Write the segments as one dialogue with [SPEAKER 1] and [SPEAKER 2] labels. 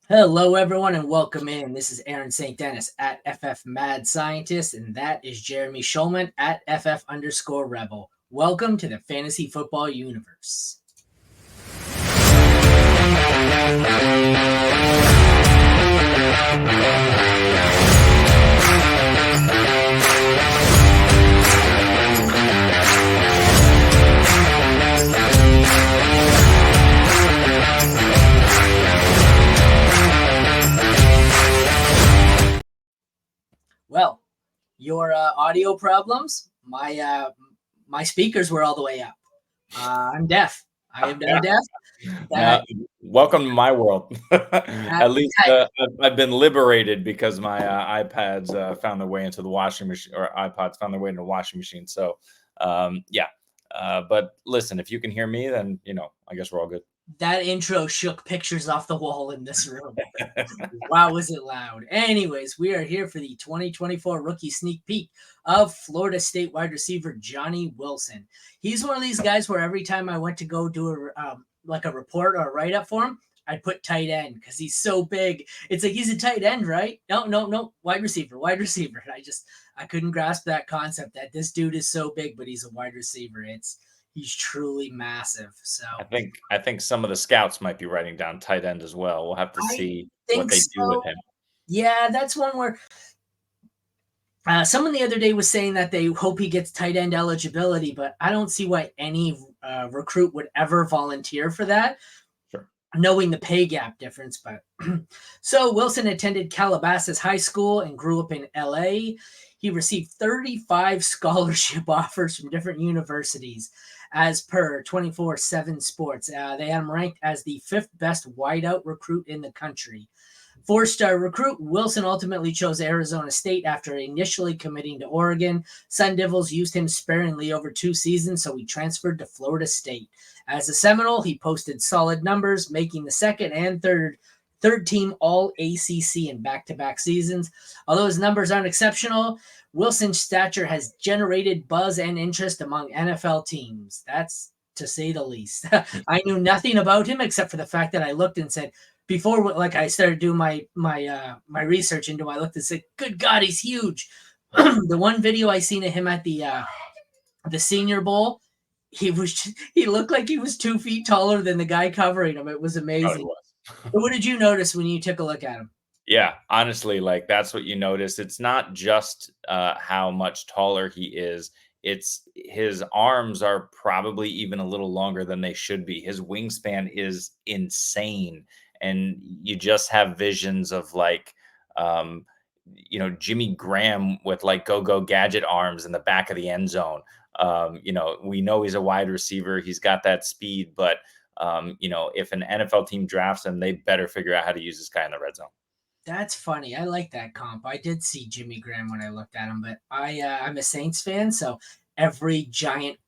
[SPEAKER 1] Hello, everyone, and welcome in. This is Aaron St. Denis at FFMadScientist, and that is Jeremy Shulman at FF_Rebel. Welcome to the fantasy football universe. Well, your audio problems, my speakers were all the way up. I'm deaf. I am now deaf.
[SPEAKER 2] Now, welcome to my world. At least I've been liberated because my iPads found their way into the washing machine, or iPods found their way into the washing machine. So, yeah. But listen, if you can hear me, then I guess we're all good.
[SPEAKER 1] That intro shook pictures off the wall in this room. Wow, was it loud? Anyways, we are here for the 2024 rookie sneak peek of Florida State wide receiver Johnny Wilson. He's one of these guys where every time I went to go do a report or a write-up for him, I'd put tight end because he's so big. It's like he's a tight end, right? No, wide receiver. I couldn't grasp that concept that this dude is so big, but he's a wide receiver. He's truly massive. So
[SPEAKER 2] I think some of the scouts might be writing down tight end as well. We'll have to see what they do with him.
[SPEAKER 1] Yeah, that's one where someone the other day was saying that they hope he gets tight end eligibility, but I don't see why any recruit would ever volunteer for that.
[SPEAKER 2] Sure.
[SPEAKER 1] Knowing the pay gap difference. But so Wilson attended Calabasas High School and grew up in LA. He received 35 scholarship offers from different universities as per 24/7 Sports. They had him ranked as the 5th best wideout recruit in the country. 4-star recruit, Wilson ultimately chose Arizona State after initially committing to Oregon. Sun Devils used him sparingly over 2 seasons, so he transferred to Florida State. As a Seminole, he posted solid numbers, making the second and third team All-ACC in back-to-back seasons. Although his numbers aren't exceptional, Wilson's stature has generated buzz and interest among NFL teams. That's to say the least. I knew nothing about him except for the fact that I looked and said, before I started doing my research into him, I looked and said, good God, he's huge. The one video I seen of him at the Senior Bowl, he looked like he was 2 feet taller than the guy covering him. It was amazing. What did you notice when you took a look at him?
[SPEAKER 2] Yeah, honestly, that's what you notice. It's not just how much taller he is. It's his arms are probably even a little longer than they should be. His wingspan is insane. And you just have visions of Jimmy Graham with go-go gadget arms in the back of the end zone. We know he's a wide receiver. He's got that speed, but if an NFL team drafts him, they better figure out how to use this guy in the red zone.
[SPEAKER 1] That's funny. I like that comp. I did see Jimmy Graham when I looked at him, but I'm a Saints fan, so every giant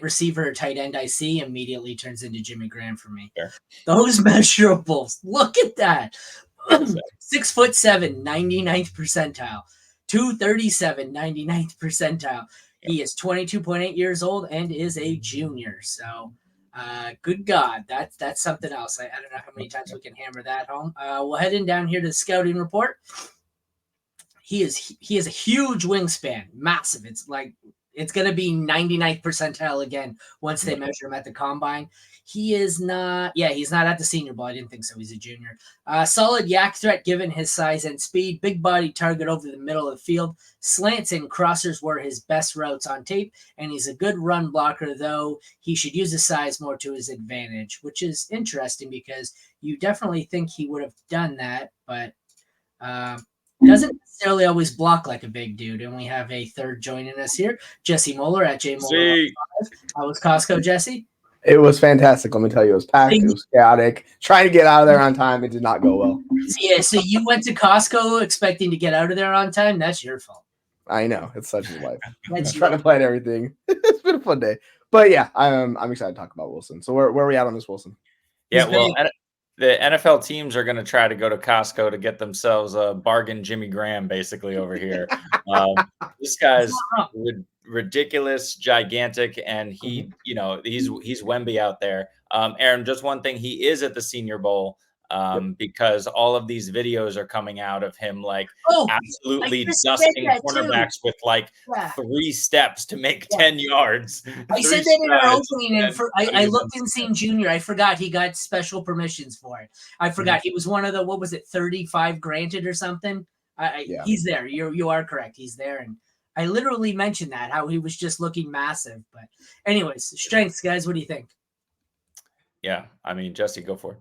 [SPEAKER 1] receiver or tight end I see immediately turns into Jimmy Graham for me.
[SPEAKER 2] Sure.
[SPEAKER 1] Those measurables. Look at that. 6'7", 99th percentile. 237, 99th percentile. He is 22.8 years old and is a junior. So good God, that's something else. I don't know how many times we can hammer that home. We'll head in down here to the scouting report. He has a huge wingspan, massive. It's going to be 99th percentile again once they measure him at the combine. He's not at the Senior Bowl. I didn't think so. He's a junior. Solid yak threat given his size and speed. Big body target over the middle of the field. Slants and crossers were his best routes on tape, and he's a good run blocker, though he should use his size more to his advantage, which is interesting because you definitely think he would have done that, but doesn't necessarily always block like a big dude. And we have a third joining us here, Jesse Moeller at JMoeller. How was Costco, Jesse?
[SPEAKER 3] It was fantastic. Let me tell you, it was packed. It was chaotic. Trying to get out of there on time, it did not go well.
[SPEAKER 1] Yeah, so you went to Costco expecting to get out of there on time? That's your fault.
[SPEAKER 3] I know. It's such a life. I'm trying to plan everything. It's been a fun day. But yeah, I'm excited to talk about Wilson. So where are we at on this Wilson?
[SPEAKER 2] Yeah, well, the NFL teams are going to try to go to Costco to get themselves a bargain Jimmy Graham basically over here. This guy's ridiculous, gigantic, and he's Wemby out there. Aaron, just one thing, he is at the Senior Bowl. because all of these videos are coming out of him like absolutely
[SPEAKER 1] I
[SPEAKER 2] dusting cornerbacks
[SPEAKER 1] too.
[SPEAKER 2] with like 3 steps to make 10 yards.
[SPEAKER 1] I said that in our opening, and I looked and seen Junior. I forgot he got special permissions for it. I forgot he was one of the, what was it, 35 granted or something? He's there. You are correct. He's there, and I literally mentioned that, how he was just looking massive. But anyways, strengths, guys. What do you think?
[SPEAKER 2] Yeah, I mean, Jesse, go for it.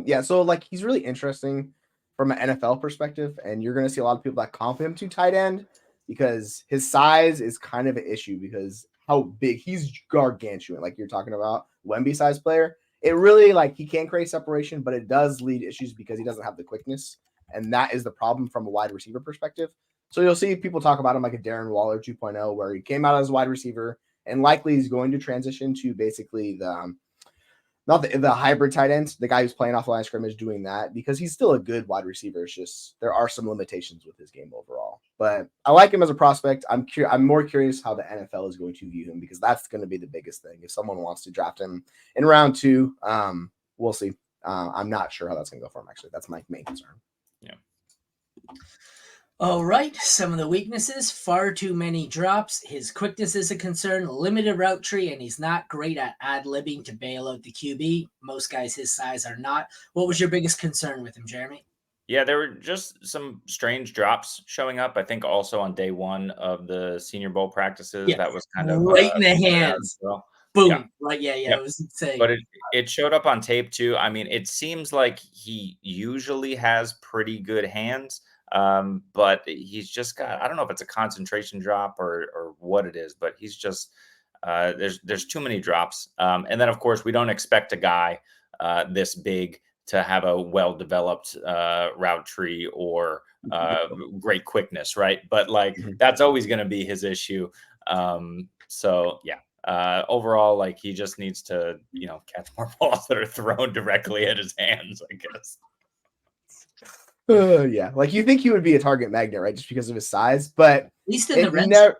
[SPEAKER 3] Yeah, so like he's really interesting from an NFL perspective, and you're going to see a lot of people that comp him to tight end because his size is kind of an issue because how big he's gargantuan, like you're talking about, Wemby size player. It really like he can create separation, but it does lead issues because he doesn't have the quickness, and that is the problem from a wide receiver perspective. So you'll see people talk about him like a Darren Waller 2.0, where he came out as a wide receiver and likely he's going to transition to basically the not the hybrid tight end, the guy who's playing off the line of scrimmage doing that because he's still a good wide receiver. It's just there are some limitations with his game overall. But I like him as a prospect. I'm more curious how the NFL is going to view him because that's going to be the biggest thing. If someone wants to draft him in round 2, we'll see. I'm not sure how that's going to go for him, actually. That's my main concern.
[SPEAKER 2] Yeah.
[SPEAKER 1] All right, some of the weaknesses, far too many drops. His quickness is a concern, limited route tree, and he's not great at ad-libbing to bail out the QB. Most guys his size are not. What was your biggest concern with him, Jeremy?
[SPEAKER 2] Yeah, there were just some strange drops showing up. I think also on day 1 of the Senior Bowl practices, that was kind of
[SPEAKER 1] right in the hands.
[SPEAKER 2] Well.
[SPEAKER 1] Boom.
[SPEAKER 2] Yeah.
[SPEAKER 1] Right, yeah, it was insane.
[SPEAKER 2] But it showed up on tape too. I mean, it seems like he usually has pretty good hands. But he's just got, I don't know if it's a concentration drop or what it is, but he's just, there's too many drops. And then of course we don't expect a guy, this big to have a well-developed, route tree or, great quickness. Right. But like, that's always going to be his issue. So yeah, overall, like he just needs to, catch more balls that are thrown directly at his hands, I guess.
[SPEAKER 3] Yeah, like you think he would be a target magnet, right? Just because of his size, but
[SPEAKER 1] at least in the red zone.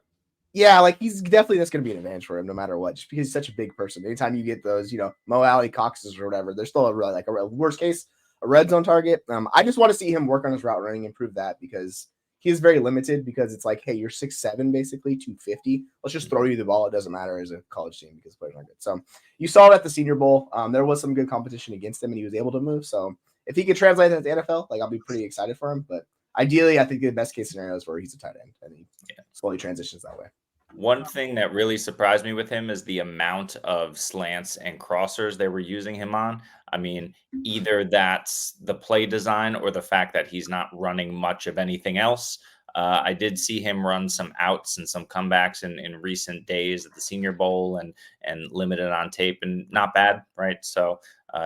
[SPEAKER 3] Yeah, like he's definitely that's going to be an advantage for him no matter what, just because he's such a big person. Anytime you get those, Mo Alley Coxes or whatever, they're still a worst case, a red zone target. I just want to see him work on his route running, improve that because he is very limited because it's like, hey, you're 6'7", basically 250. Let's just throw you the ball. It doesn't matter as a college team because players aren't good. So you saw it at the Senior Bowl. There was some good competition against him and he was able to move. So if he could translate that to the NFL, like I'll be pretty excited for him. But ideally, I think the best case scenario is where he's a tight end and he slowly transitions that way.
[SPEAKER 2] One thing that really surprised me with him is the amount of slants and crossers they were using him on. I mean, either that's the play design or the fact that he's not running much of anything else. I did see him run some outs and some comebacks in recent days at the Senior Bowl and limited on tape and not bad, right? So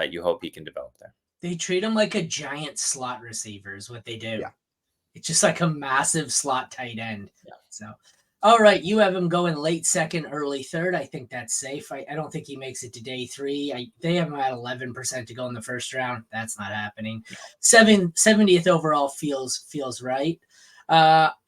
[SPEAKER 2] you hope he can develop there.
[SPEAKER 1] They treat him like a giant slot receiver is what they do.
[SPEAKER 3] Yeah. It's
[SPEAKER 1] just like a massive slot tight end. Yeah. So, all right, you have him going late second, early third. I think that's safe. I don't think he makes it to day 3. They have him at 11% to go in the first round. That's not happening. 70th overall feels right.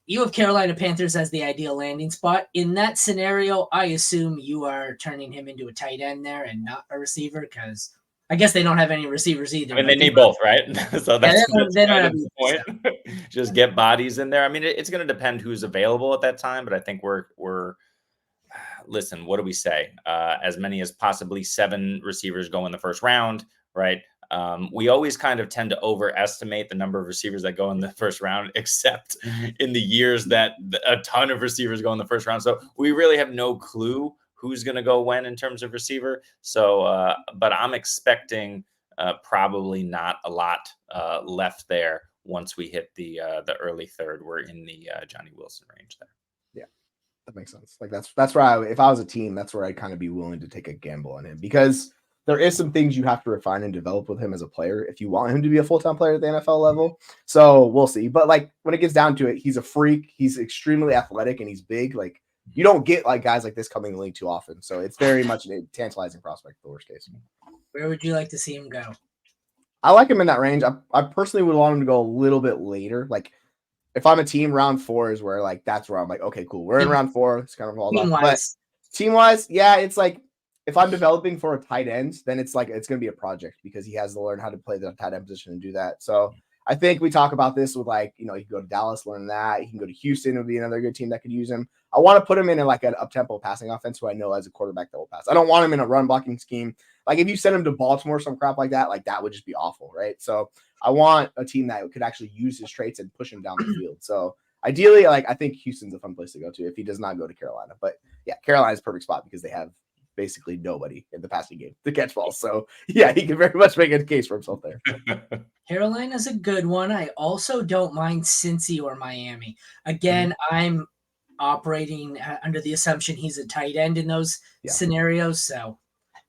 [SPEAKER 1] You have Carolina Panthers as the ideal landing spot. In that scenario, I assume you are turning him into a tight end there and not a receiver because I guess they don't have any receivers either.
[SPEAKER 2] I mean, they need both, right? So that's the point.
[SPEAKER 1] So.
[SPEAKER 2] Just get bodies in there. I mean, it's going to depend who's available at that time, but I think we're listen, what do we say? As many as possibly 7 receivers go in the first round, right? We always kind of tend to overestimate the number of receivers that go in the first round, except in the years that a ton of receivers go in the first round. So we really have no clue who's going to go when in terms of receiver. So, but I'm expecting probably not a lot left there once we hit the early third. We're in the Johnny Wilson range there.
[SPEAKER 3] Yeah, that makes sense. Like that's where if I was a team, that's where I'd kind of be willing to take a gamble on him because there is some things you have to refine and develop with him as a player if you want him to be a full-time player at the NFL level. So we'll see. But like when it gets down to it, he's a freak. He's extremely athletic and he's big. Like you don't get like guys like this coming in the league too often. So it's very much a tantalizing prospect, the worst case.
[SPEAKER 1] Where would you like to see him go?
[SPEAKER 3] I like him in that range. I personally would want him to go a little bit later. Like if I'm a team, round 4 is where like that's where I'm like, okay, cool. We're in round 4. It's kind of all
[SPEAKER 1] team-wise.
[SPEAKER 3] But team-wise, yeah, it's like if I'm developing for a tight end, then it's going to be a project because he has to learn how to play the tight end position and do that. So I think we talk about this with he can go to Dallas, learn that. He can go to Houston. It would be another good team that could use him. I want to put him in an up-tempo passing offense who I know as a quarterback that will pass. I don't want him in a run blocking scheme. If you send him to Baltimore, some crap like that would just be awful, right? So I want a team that could actually use his traits and push him down the field. So ideally, I think Houston's a fun place to go to if he does not go to Carolina. But yeah, Carolina's a perfect spot because they have basically nobody in the passing game to catch balls. So yeah, he can very much make a case for himself there.
[SPEAKER 1] Carolina's a good one. I also don't mind Cincy or Miami. Again, I'm operating under the assumption he's a tight end in those scenarios. So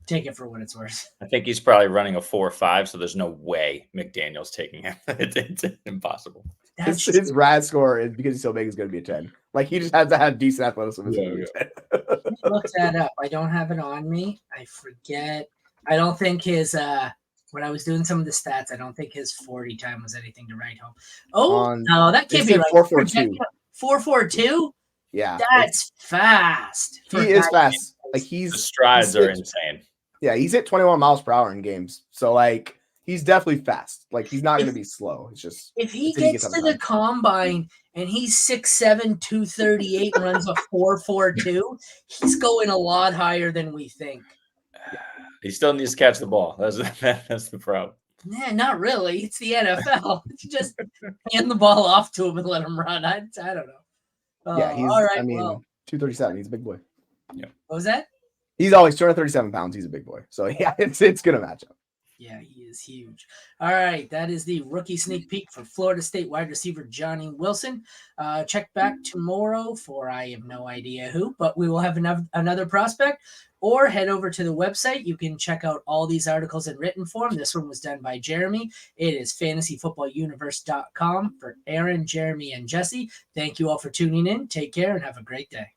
[SPEAKER 1] take it for what it's worth.
[SPEAKER 2] I think he's probably running a 4.5, so there's no way McDaniel's taking him. It's impossible.
[SPEAKER 3] His RAS score is because he's so big is going to be a 10. He just has to have decent athleticism.
[SPEAKER 1] Look that up. I don't have it on me. I forget. I don't think his when I was doing some of the stats, I don't think his 40 time was anything to write home. Oh, no, that can't be right.
[SPEAKER 3] 4.42.
[SPEAKER 1] 4.42?
[SPEAKER 3] Yeah.
[SPEAKER 1] That's fast.
[SPEAKER 3] He is fast.
[SPEAKER 2] The strides are insane.
[SPEAKER 3] Yeah, he's hit 21 miles per hour in games. So he's definitely fast. He's not going to be slow. It's just
[SPEAKER 1] if he gets to the combine and he's 6'7", 238 and runs a 4.42, he's going a lot higher than we think.
[SPEAKER 2] He still needs to catch the ball. That's the problem.
[SPEAKER 1] Nah, not really. It's the NFL. You just hand the ball off to him and let him run. I don't know.
[SPEAKER 3] Yeah, he's
[SPEAKER 1] all right.
[SPEAKER 3] 237. He's a big boy.
[SPEAKER 1] Yeah. What was that?
[SPEAKER 3] He's always 237 pounds. He's a big boy. So yeah, it's going to match up.
[SPEAKER 1] Yeah, he is huge. All right, that is the rookie sneak peek for Florida State wide receiver Johnny Wilson. Check back tomorrow for I have no idea who, but we will have another prospect. Or head over to the website. You can check out all these articles in written form. This one was done by Jeremy. It is fantasyfootballuniverse.com for Aaron, Jeremy, and Jesse. Thank you all for tuning in. Take care and have a great day.